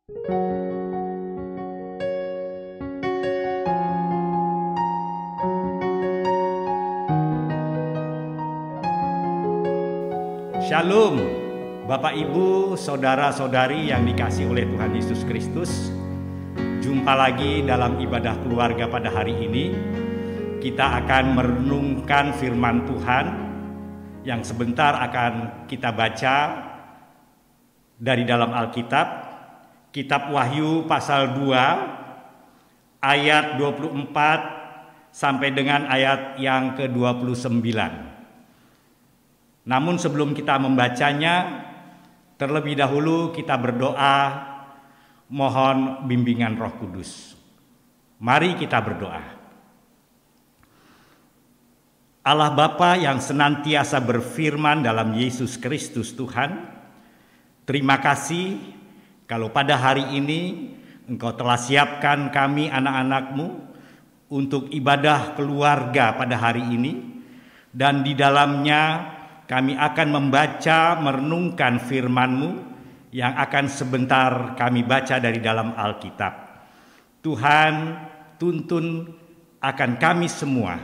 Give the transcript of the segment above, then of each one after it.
Shalom, Bapak Ibu, saudara-saudari yang dikasihi oleh Tuhan Yesus Kristus. Jumpa lagi dalam ibadah keluarga pada hari ini. Kita akan merenungkan firman Tuhan yang sebentar akan kita baca dari dalam Alkitab. Kitab Wahyu pasal 2 ayat 24 sampai dengan ayat yang ke-29. Namun sebelum kita membacanya, terlebih dahulu kita berdoa mohon bimbingan Roh Kudus. Mari kita berdoa. Allah Bapa yang senantiasa berfirman dalam Yesus Kristus Tuhan, terima kasih kalau pada hari ini Engkau telah siapkan kami anak-anak-Mu untuk ibadah keluarga pada hari ini, dan di dalamnya kami akan membaca, merenungkan firman-Mu yang akan sebentar kami baca dari dalam Alkitab. Tuhan, tuntun akan kami semua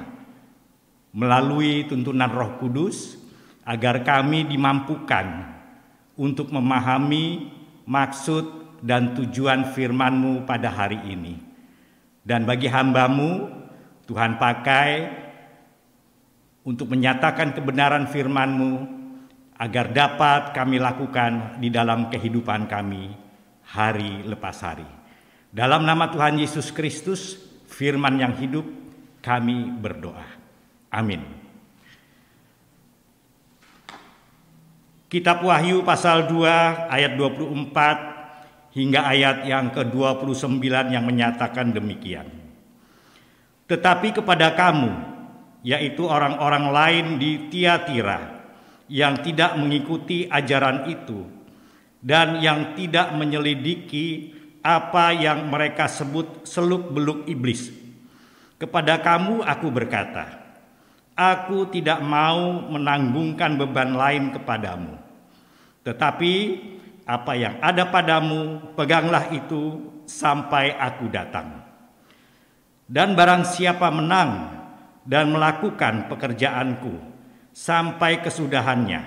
melalui tuntunan Roh Kudus agar kami dimampukan untuk memahami maksud dan tujuan firman-Mu pada hari ini. Dan bagi hamba-Mu, Tuhan pakai untuk menyatakan kebenaran firman-Mu agar dapat kami lakukan di dalam kehidupan kami hari lepas hari. Dalam nama Tuhan Yesus Kristus, firman yang hidup, kami berdoa. Amin. Kitab Wahyu pasal 2 ayat 24 hingga ayat yang ke-29 yang menyatakan demikian. Tetapi kepada kamu, yaitu orang-orang lain di Tiatira yang tidak mengikuti ajaran itu dan yang tidak menyelidiki apa yang mereka sebut seluk-beluk iblis. Kepada kamu aku berkata, aku tidak mau menanggungkan beban lain kepadamu. Tetapi apa yang ada padamu, peganglah itu sampai aku datang. Dan barang siapa menang dan melakukan pekerjaanku sampai kesudahannya,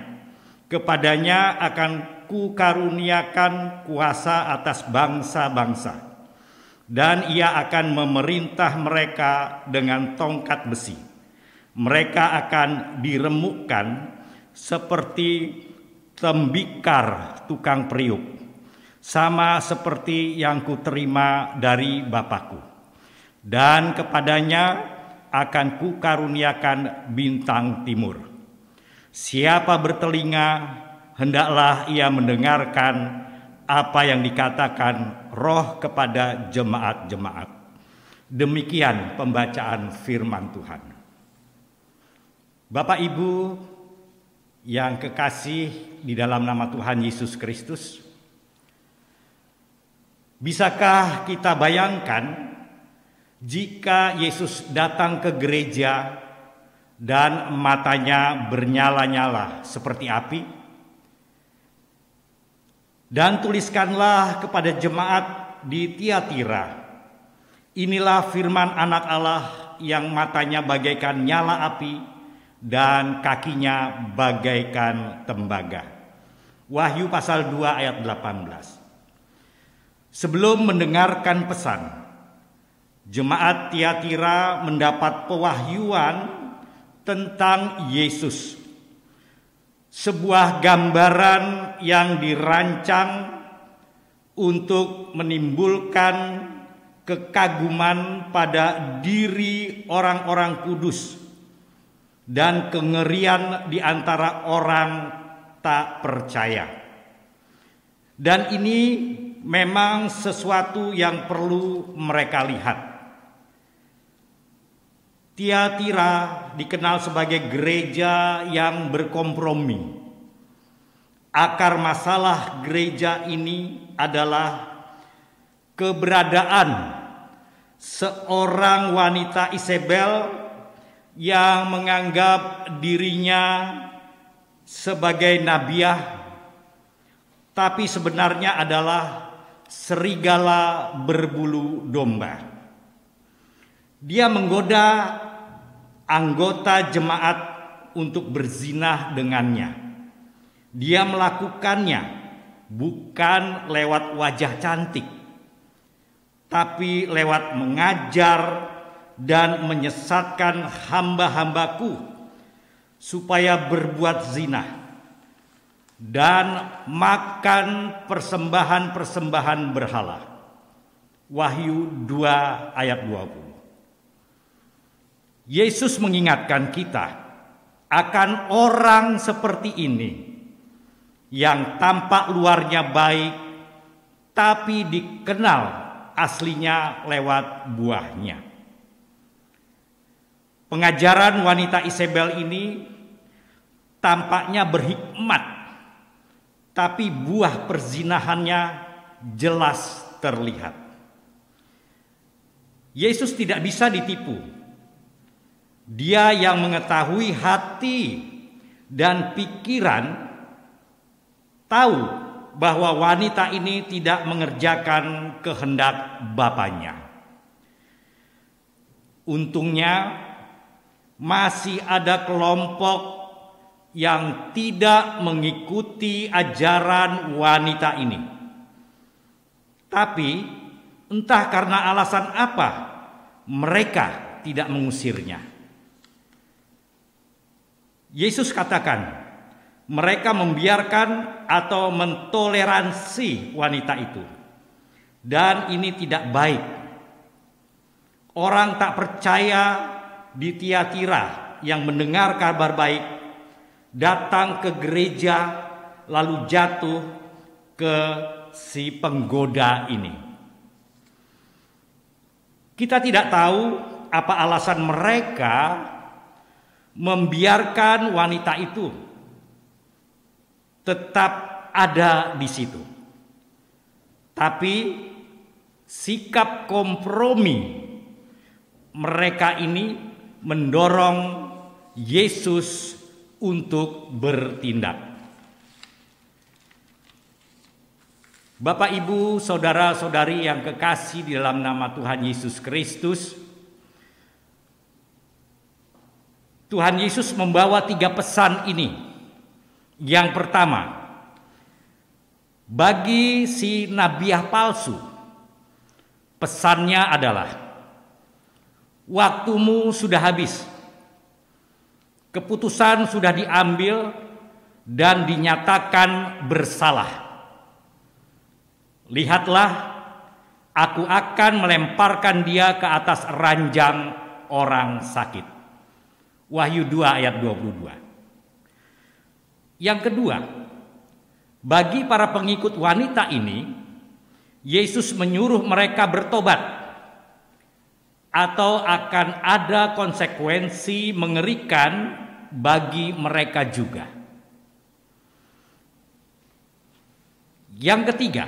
kepadanya akan kukaruniakan kuasa atas bangsa-bangsa, dan ia akan memerintah mereka dengan tongkat besi. Mereka akan diremukkan seperti tembikar tukang periuk, sama seperti yang kuterima dari Bapakku, dan kepadanya akan kukaruniakan bintang timur. Siapa bertelinga, hendaklah ia mendengarkan apa yang dikatakan Roh kepada jemaat-jemaat. Demikian pembacaan firman Tuhan. Bapak Ibu yang kekasih di dalam nama Tuhan Yesus Kristus, bisakah kita bayangkan jika Yesus datang ke gereja dan matanya bernyala-nyala seperti api? Dan tuliskanlah kepada jemaat di Tiatira, inilah firman Anak Allah yang matanya bagaikan nyala api dan kakinya bagaikan tembaga. Wahyu pasal 2 ayat 18. Sebelum mendengarkan pesan, jemaat Tiatira mendapat pewahyuan tentang Yesus. Sebuah gambaran yang dirancang untuk menimbulkan kekaguman pada diri orang-orang kudus dan kengerian di antara orang tak percaya. Dan ini memang sesuatu yang perlu mereka lihat. Tiatira dikenal sebagai gereja yang berkompromi. Akar masalah gereja ini adalah keberadaan seorang wanita Isabel yang menganggap dirinya sebagai nabiah, tapi sebenarnya adalah serigala berbulu domba. Dia menggoda anggota jemaat untuk berzinah dengannya. Dia melakukannya bukan lewat wajah cantik, tapi lewat mengajar dan menyesatkan hamba-hambaku supaya berbuat zina dan makan persembahan-persembahan berhala. Wahyu 2 ayat 20. Yesus mengingatkan kita akan orang seperti ini yang tampak luarnya baik tapi dikenal aslinya lewat buahnya. Pengajaran wanita Isabel ini tampaknya berhikmat, tapi buah perzinahannya jelas terlihat. Yesus tidak bisa ditipu. Dia yang mengetahui hati dan pikiran tahu bahwa wanita ini tidak mengerjakan kehendak Bapanya. Untungnya masih ada kelompok yang tidak mengikuti ajaran wanita ini. Tapi entah karena alasan apa mereka tidak mengusirnya. Yesus katakan, mereka membiarkan atau mentoleransi wanita itu. Dan ini tidak baik. Orang tak percaya di Tiatira yang mendengar kabar baik datang ke gereja lalu jatuh ke si penggoda ini. Kita tidak tahu apa alasan mereka membiarkan wanita itu tetap ada di situ. Tapi sikap kompromi mereka ini mendorong Yesus untuk bertindak. Bapak, Ibu, saudara-saudari yang kekasih di dalam nama Tuhan Yesus Kristus, Tuhan Yesus membawa 3 pesan ini. Yang pertama, bagi si nabiah palsu, pesannya adalah waktumu sudah habis. Keputusan sudah diambil dan dinyatakan bersalah. Lihatlah, aku akan melemparkan dia ke atas ranjang orang sakit. Wahyu 2 ayat 22. Yang kedua, bagi para pengikut wanita ini, Yesus menyuruh mereka bertobat atau akan ada konsekuensi mengerikan bagi mereka juga. Yang ketiga,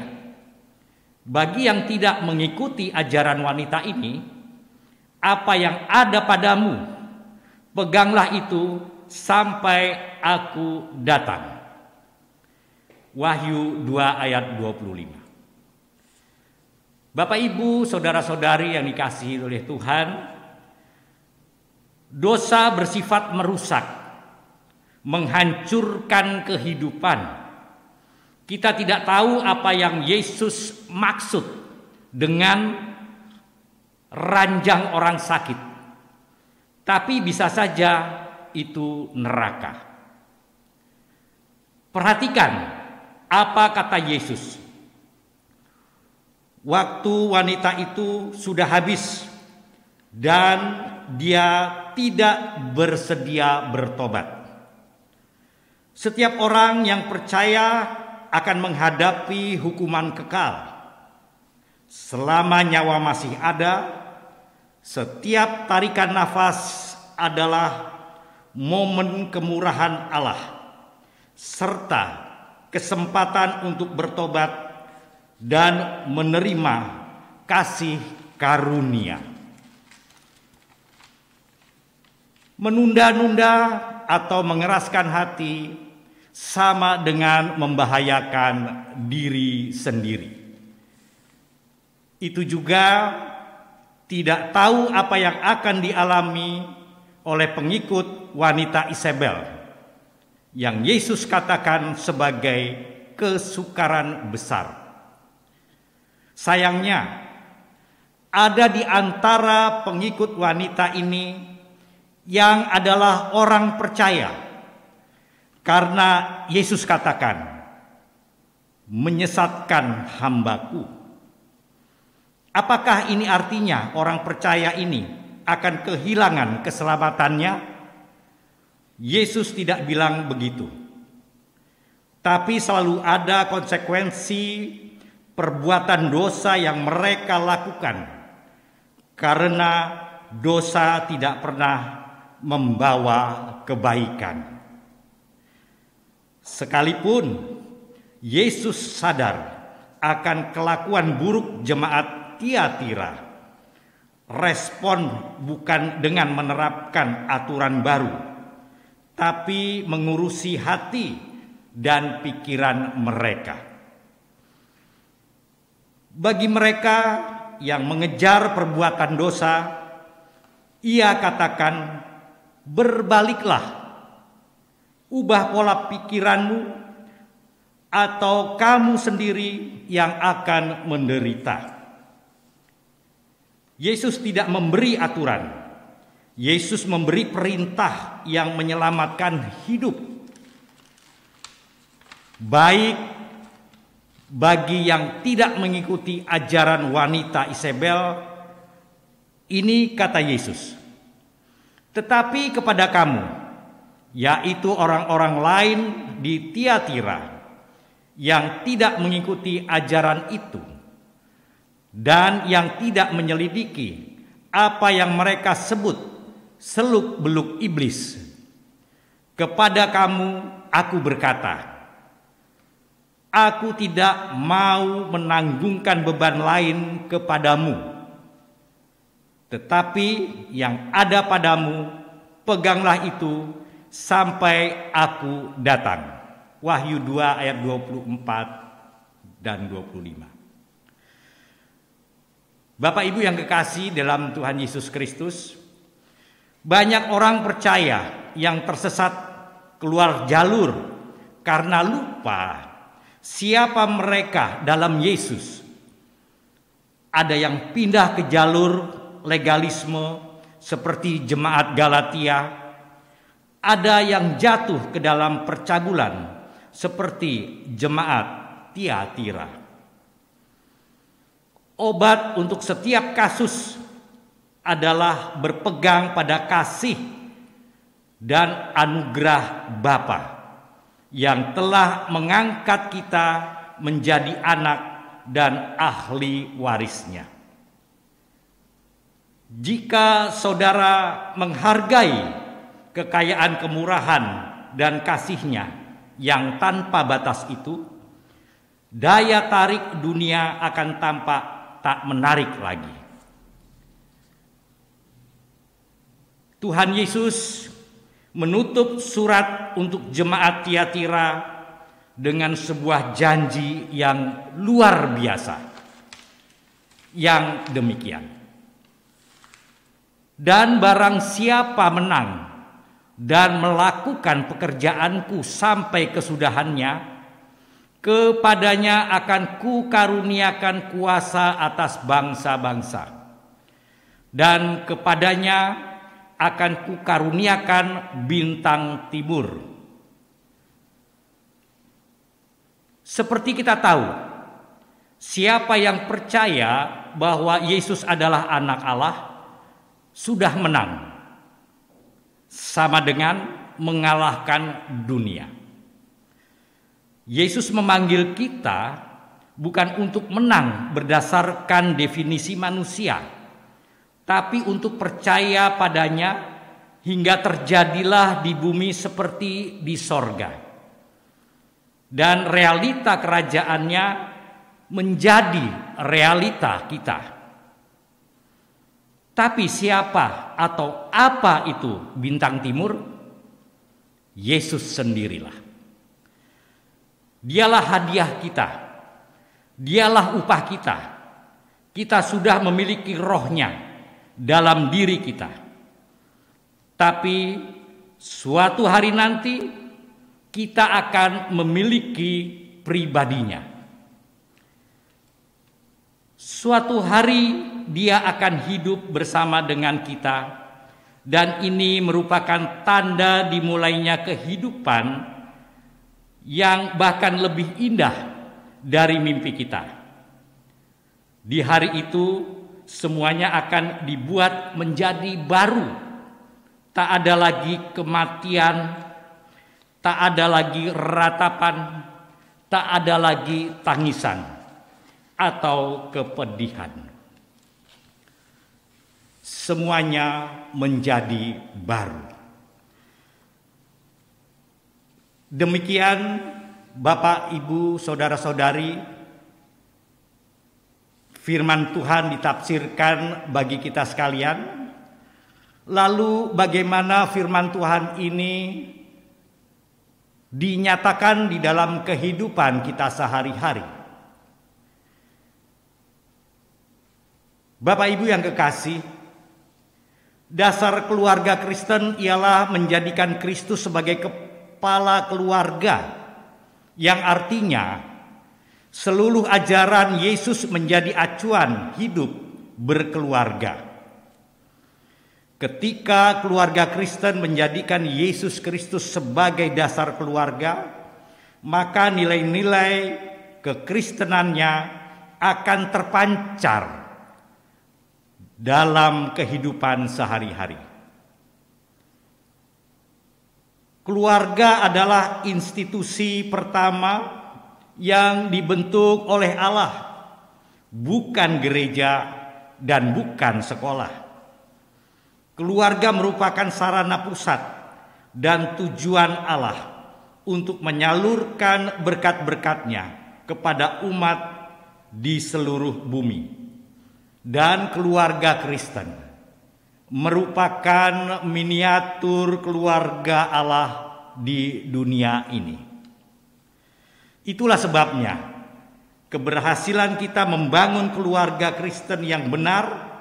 bagi yang tidak mengikuti ajaran wanita ini, apa yang ada padamu, peganglah itu sampai aku datang. Wahyu 2 ayat 25. Bapak, Ibu, saudara-saudari yang dikasihi oleh Tuhan, dosa bersifat merusak, menghancurkan kehidupan. Kita tidak tahu apa yang Yesus maksud dengan ranjang orang sakit. Tapi bisa saja itu neraka. Perhatikan apa kata Yesus. Waktu wanita itu sudah habis dan dia tidak bersedia bertobat. Setiap orang yang percaya akan menghadapi hukuman kekal. Selama nyawa masih ada, setiap tarikan nafas adalah momen kemurahan Allah serta kesempatan untuk bertobat dan menerima kasih karunia. Menunda-nunda atau mengeraskan hati sama dengan membahayakan diri sendiri. itu juga tidak tahu apa yang akan dialami oleh pengikut wanita Isabel yang Yesus katakan sebagai kesukaran besar. Sayangnya, ada di antara pengikut wanita ini yang adalah orang percaya, karena Yesus katakan, menyesatkan hambaku. Apakah ini artinya orang percaya ini akan kehilangan keselamatannya? Yesus tidak bilang begitu. Tapi selalu ada konsekuensi perbuatan dosa yang mereka lakukan, karena dosa tidak pernah membawa kebaikan. Sekalipun Yesus sadar akan kelakuan buruk jemaat Tiatira, respon bukan dengan menerapkan aturan baru, tapi mengurusi hati dan pikiran mereka. Bagi mereka yang mengejar perbuatan dosa, ia katakan, berbaliklah, ubah pola pikiranmu, atau kamu sendiri yang akan menderita. Yesus tidak memberi aturan. Yesus memberi perintah yang menyelamatkan hidup. Baik bagi yang tidak mengikuti ajaran wanita Isabel, ini kata Yesus. Tetapi kepada kamu, yaitu orang-orang lain di Tiatira yang tidak mengikuti ajaran itu, dan yang tidak menyelidiki apa yang mereka sebut seluk-beluk iblis. Kepada kamu aku berkata, aku tidak mau menanggungkan beban lain kepadamu, tetapi yang ada padamu peganglah itu sampai aku datang. Wahyu 2 ayat 24 dan 25. Bapak Ibu yang kekasih dalam Tuhan Yesus Kristus, banyak orang percaya yang tersesat keluar jalur karena lupa siapa mereka dalam Yesus. Ada yang pindah ke jalur legalisme seperti jemaat Galatia, ada yang jatuh ke dalam percabulan seperti jemaat Tiatira. Obat untuk setiap kasus adalah berpegang pada kasih dan anugerah Bapa yang telah mengangkat kita menjadi anak dan ahli warisnya. Jika saudara menghargai kekayaan kemurahan dan kasih-Nya yang tanpa batas itu, daya tarik dunia akan tampak tak menarik lagi. Tuhan Yesus menutup surat untuk jemaat Tiatira dengan sebuah janji yang luar biasa. Yang demikian. Dan barang siapa menang dan melakukan pekerjaanku sampai kesudahannya, kepadanya akan kukaruniakan kuasa atas bangsa-bangsa, dan kepadanya akan kukaruniakan bintang timur. Seperti kita tahu, siapa yang percaya bahwa Yesus adalah anak Allah sudah menang, sama dengan mengalahkan dunia. Yesus memanggil kita bukan untuk menang berdasarkan definisi manusia, tapi untuk percaya padanya hingga terjadilah di bumi seperti di sorga. Dan realita kerajaannya menjadi realita kita. Tapi siapa atau apa itu bintang timur? Yesus sendirilah. Dialah hadiah kita, dialah upah kita. kita sudah memiliki rohnya dalam diri kita. Tapi suatu hari nanti kita akan memiliki pribadinya. Suatu hari dia akan hidup bersama dengan kita, dan ini merupakan tanda dimulainya kehidupan yang bahkan lebih indah dari mimpi kita. Di hari itu semuanya akan dibuat menjadi baru. Tak ada lagi kematian, tak ada lagi ratapan, tak ada lagi tangisan atau kepedihan. Semuanya menjadi baru. Demikian Bapak, Ibu, saudara-saudari, firman Tuhan ditafsirkan bagi kita sekalian. Lalu bagaimana firman Tuhan ini dinyatakan di dalam kehidupan kita sehari-hari? Bapak Ibu yang kekasih, dasar keluarga Kristen ialah menjadikan Kristus sebagai kepala keluarga, yang artinya seluruh ajaran Yesus menjadi acuan hidup berkeluarga. Ketika keluarga Kristen menjadikan Yesus Kristus sebagai dasar keluarga, maka nilai-nilai kekristenannya akan terpancar dalam kehidupan sehari-hari. Keluarga adalah institusi pertama yang dibentuk oleh Allah, bukan gereja dan bukan sekolah. Keluarga merupakan sarana pusat dan tujuan Allah untuk menyalurkan berkat-berkat-Nya kepada umat di seluruh bumi. Dan keluarga Kristen merupakan miniatur keluarga Allah di dunia ini. Itulah sebabnya keberhasilan kita membangun keluarga Kristen yang benar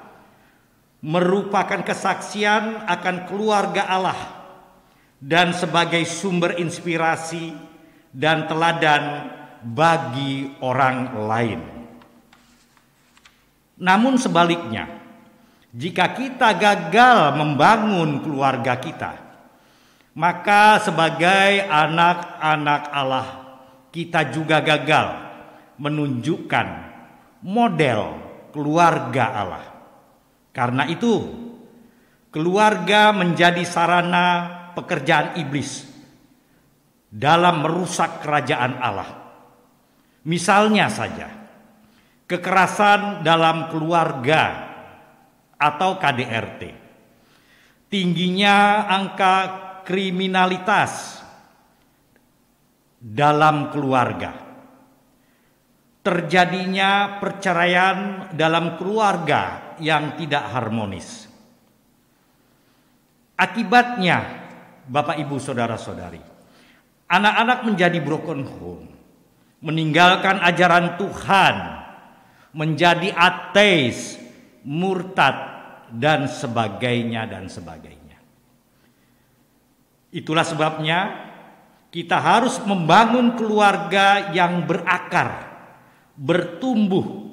merupakan kesaksian akan keluarga Allah dan sebagai sumber inspirasi dan teladan bagi orang lain. Namun sebaliknya, jika kita gagal membangun keluarga kita, maka sebagai anak-anak Allah, kita juga gagal menunjukkan model keluarga Allah. Karena itu, keluarga menjadi sarana pekerjaan iblis dalam merusak kerajaan Allah. Misalnya saja, kekerasan dalam keluarga atau KDRT, tingginya angka kriminalitas dalam keluarga, terjadinya perceraian dalam keluarga yang tidak harmonis. Akibatnya, Bapak, Ibu, saudara-saudari, anak-anak menjadi broken home, meninggalkan ajaran Tuhan, menjadi ateis, murtad, dan sebagainya dan sebagainya. Itulah sebabnya kita harus membangun keluarga yang berakar, bertumbuh,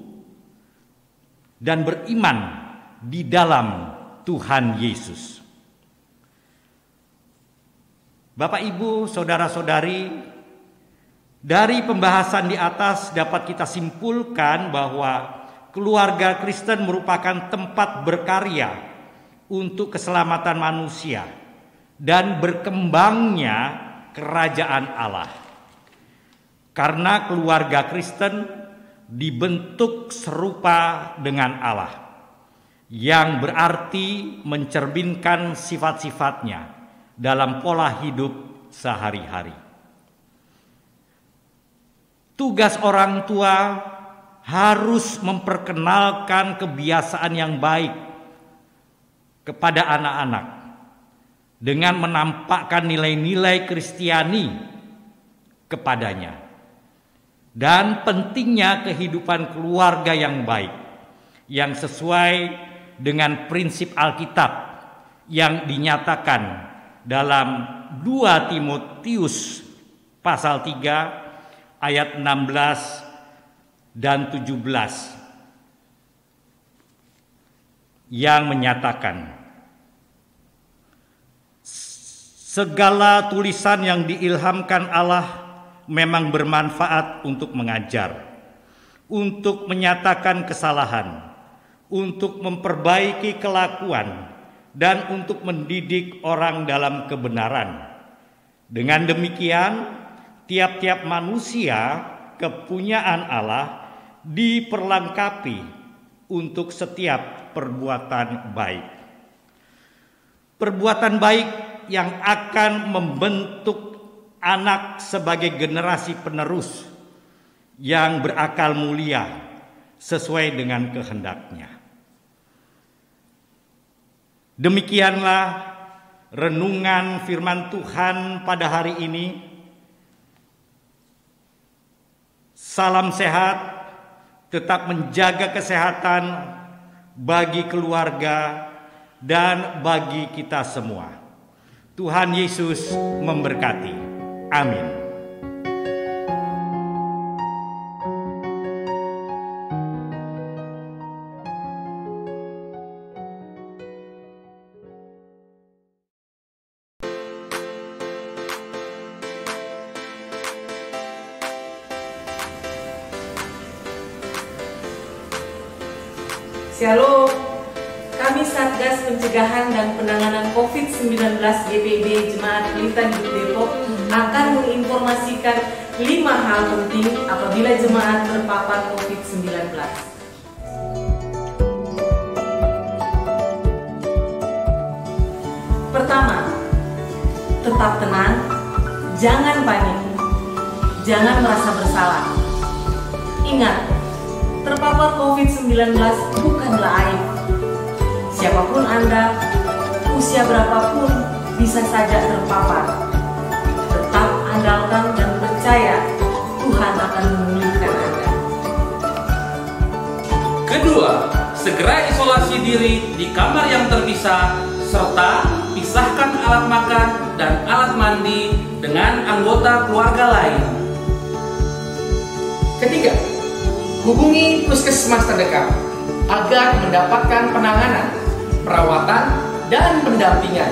dan beriman di dalam Tuhan Yesus. Bapak, Ibu, saudara-saudari, dari pembahasan di atas dapat kita simpulkan bahwa keluarga Kristen merupakan tempat berkarya untuk keselamatan manusia dan berkembangnya kerajaan Allah. Karena keluarga Kristen dibentuk serupa dengan Allah, yang berarti mencerminkan sifat-sifatnya dalam pola hidup sehari-hari. Tugas orang tua harus memperkenalkan kebiasaan yang baik kepada anak-anak dengan menampakkan nilai-nilai Kristiani kepadanya. Dan pentingnya kehidupan keluarga yang baik yang sesuai dengan prinsip Alkitab yang dinyatakan dalam 2 Timotius pasal 3 ayat 16 dan 17 yang menyatakan segala tulisan yang diilhamkan Allah memang bermanfaat untuk mengajar, untuk menyatakan kesalahan, untuk memperbaiki kelakuan, dan untuk mendidik orang dalam kebenaran. Dengan demikian, tiap-tiap manusia kepunyaan Allah diperlengkapi untuk setiap perbuatan baik. Perbuatan baik yang akan membentuk anak sebagai generasi penerus yang berakal mulia sesuai dengan kehendaknya. Demikianlah renungan firman Tuhan pada hari ini. Salam sehat, tetap menjaga kesehatan bagi keluarga dan bagi kita semua. Tuhan Yesus memberkati. Amin. Shalom, kami Satgas Pencegahan dan Penanganan COVID-19 GPIB Jemaat Pelita Hidup Depok akan menginformasikan 5 hal penting apabila jemaat terpapar COVID-19. Pertama, tetap tenang, jangan panik, jangan merasa bersalah. Ingat, terpapar COVID-19 bukanlah aib. Siapapun Anda, usia berapapun bisa saja terpapar. Tetap andalkan dan percaya Tuhan akan memulihkan Anda. Kedua, segera isolasi diri di kamar yang terpisah serta pisahkan alat makan dan alat mandi dengan anggota keluarga lain. Ketiga, hubungi puskesmas terdekat agar mendapatkan penanganan, perawatan, dan pendampingan,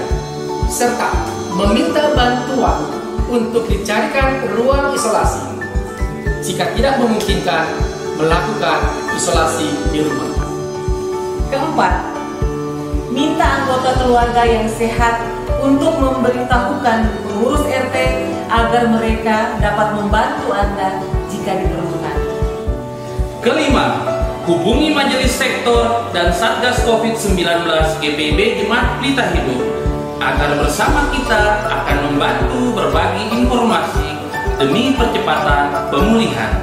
serta meminta bantuan untuk dicarikan ruang isolasi. Jika tidak memungkinkan, melakukan isolasi di rumah. Keempat, minta anggota keluarga yang sehat untuk memberitahukan pengurus RT agar mereka dapat membantu Anda jika diperlukan. Kelima, hubungi Majelis Sektor dan Satgas COVID-19 GPIB Jemaat Pelita Hidup agar bersama kita akan membantu berbagi informasi demi percepatan pemulihan.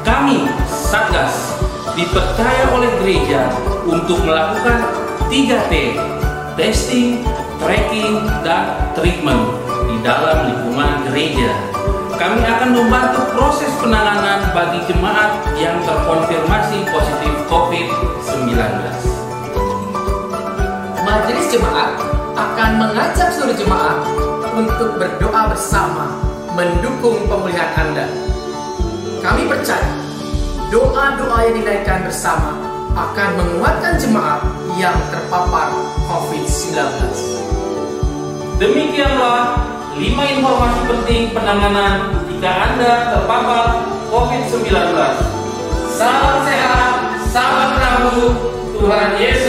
Kami, Satgas, dipercaya oleh gereja untuk melakukan 3T, testing, tracking, dan treatment di dalam lingkungan gereja. Kami akan membantu proses penanganan bagi jemaat yang terkonfirmasi positif COVID-19. Majelis jemaat akan mengajak seluruh jemaat untuk berdoa bersama mendukung pemulihan Anda. Kami percaya doa-doa yang dinaikkan bersama akan menguatkan jemaat yang terpapar COVID-19. Demikianlah 5 informasi penting penanganan jika Anda terpapar COVID-19. Salam sehat, salam Rabu, Tuhan Yesus